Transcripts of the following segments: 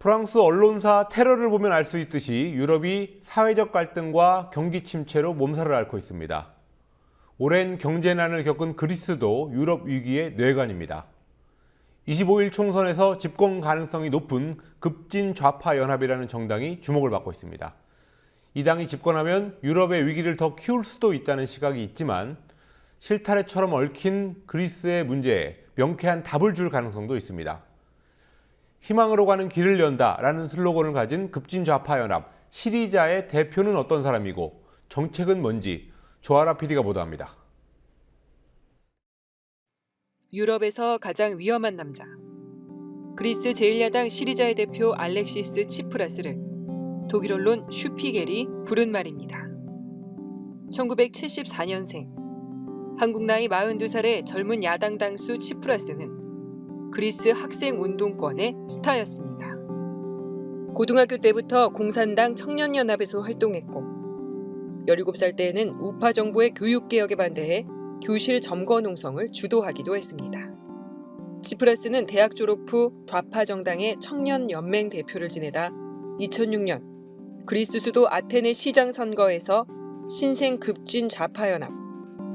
프랑스 언론사 테러를 보면 알 수 있듯이 유럽이 사회적 갈등과 경기 침체로 몸살을 앓고 있습니다. 오랜 경제난을 겪은 그리스도 유럽 위기의 뇌관입니다. 25일 총선에서 집권 가능성이 높은 급진 좌파 연합이라는 정당이 주목을 받고 있습니다. 이 당이 집권하면 유럽의 위기를 더 키울 수도 있다는 시각이 있지만 실타래처럼 얽힌 그리스의 문제에 명쾌한 답을 줄 가능성도 있습니다. 희망으로 가는 길을 연다라는 슬로건을 가진 급진 좌파 연합 시리자의 대표는 어떤 사람이고 정책은 뭔지 조아라 PD가 보도합니다. 유럽에서 가장 위험한 남자. 그리스 제1야당 시리자의 대표 알렉시스 치프라스를 독일 언론 슈피겔이 부른 말입니다. 1974년생, 한국 나이 42살의 젊은 야당 당수 치프라스는 그리스 학생 운동권의 스타였습니다. 고등학교 때부터 공산당 청년연합에서 활동했고 17살 때에는 우파 정부의 교육개혁에 반대해 교실 점거 농성을 주도하기도 했습니다. 치프라스는 대학 졸업 후 좌파 정당의 청년연맹 대표를 지내다 2006년 그리스 수도 아테네 시장 선거에서 신생 급진 좌파연합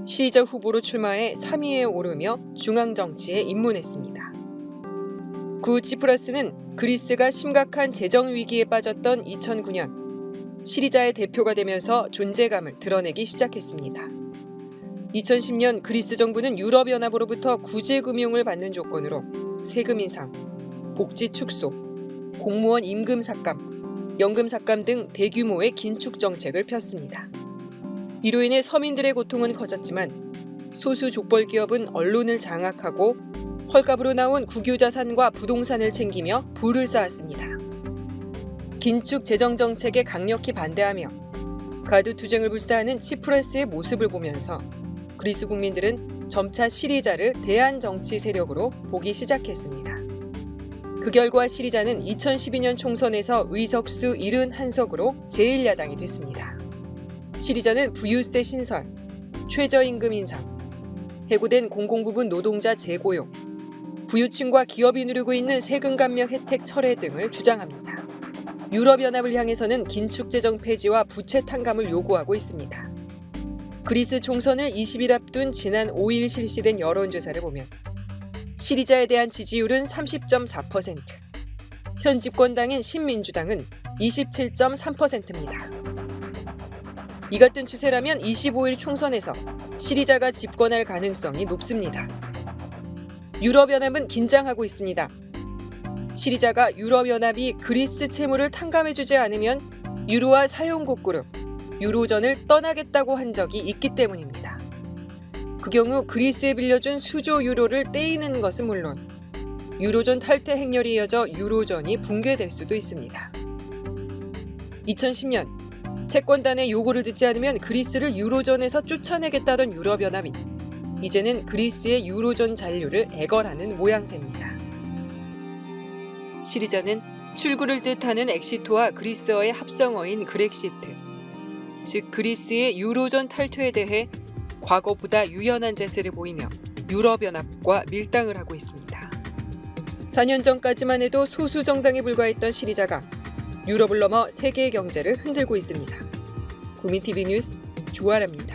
시리자 후보로 출마해 3위에 오르며 중앙정치에 입문했습니다. 구 치프라스는 그리스가 심각한 재정 위기에 빠졌던 2009년 시리자의 대표가 되면서 존재감을 드러내기 시작했습니다. 2010년 그리스 정부는 유럽연합으로부터 구제금융을 받는 조건으로 세금 인상, 복지 축소, 공무원 임금 삭감, 연금 삭감 등 대규모의 긴축 정책을 폈습니다. 이로 인해 서민들의 고통은 커졌지만 소수 족벌 기업은 언론을 장악하고 헐값으로 나온 국유자산과 부동산을 챙기며 부를 쌓았습니다. 긴축 재정 정책에 강력히 반대하며 가두투쟁을 불사하는 치프라스의 모습을 보면서 그리스 국민들은 점차 시리자를 대안 정치 세력으로 보기 시작했습니다. 그 결과 시리자는 2012년 총선에서 의석수 71석으로 제1야당이 됐습니다. 시리자는 부유세 신설, 최저임금 인상, 해고된 공공부문 노동자 재고용, 부유층과 기업이 누리고 있는 세금 감면 혜택 철회 등을 주장합니다. 유럽연합을 향해서는 긴축 재정 폐지와 부채 탕감을 요구하고 있습니다. 그리스 총선을 20일 앞둔 지난 5일 실시된 여론조사를 보면 시리자에 대한 지지율은 30.4%, 현 집권당인 신민주당은 27.3%입니다. 이 같은 추세라면 25일 총선에서 시리자가 집권할 가능성이 높습니다. 유럽연합은 긴장하고 있습니다. 시리자가 유럽연합이 그리스 채무를 탕감해주지 않으면 유로화 사용국 그룹, 유로존을 떠나겠다고 한 적이 있기 때문입니다. 그 경우 그리스에 빌려준 수조 유로를 떼이는 것은 물론 유로존 탈퇴 행렬이 이어져 유로존이 붕괴될 수도 있습니다. 2010년 채권단의 요구를 듣지 않으면 그리스를 유로존에서 쫓아내겠다던 유럽연합이 이제는 그리스의 유로존 잔류를 애걸하는 모양새입니다. 시리자는 출구를 뜻하는 엑시토와 그리스어의 합성어인 그렉시트, 즉 그리스의 유로존 탈퇴에 대해 과거보다 유연한 자세를 보이며 유럽연합과 밀당을 하고 있습니다. 4년 전까지만 해도 소수 정당에 불과했던 시리자가 유럽을 넘어 세계의 경제를 흔들고 있습니다. 구민TV 뉴스 조아라입니다.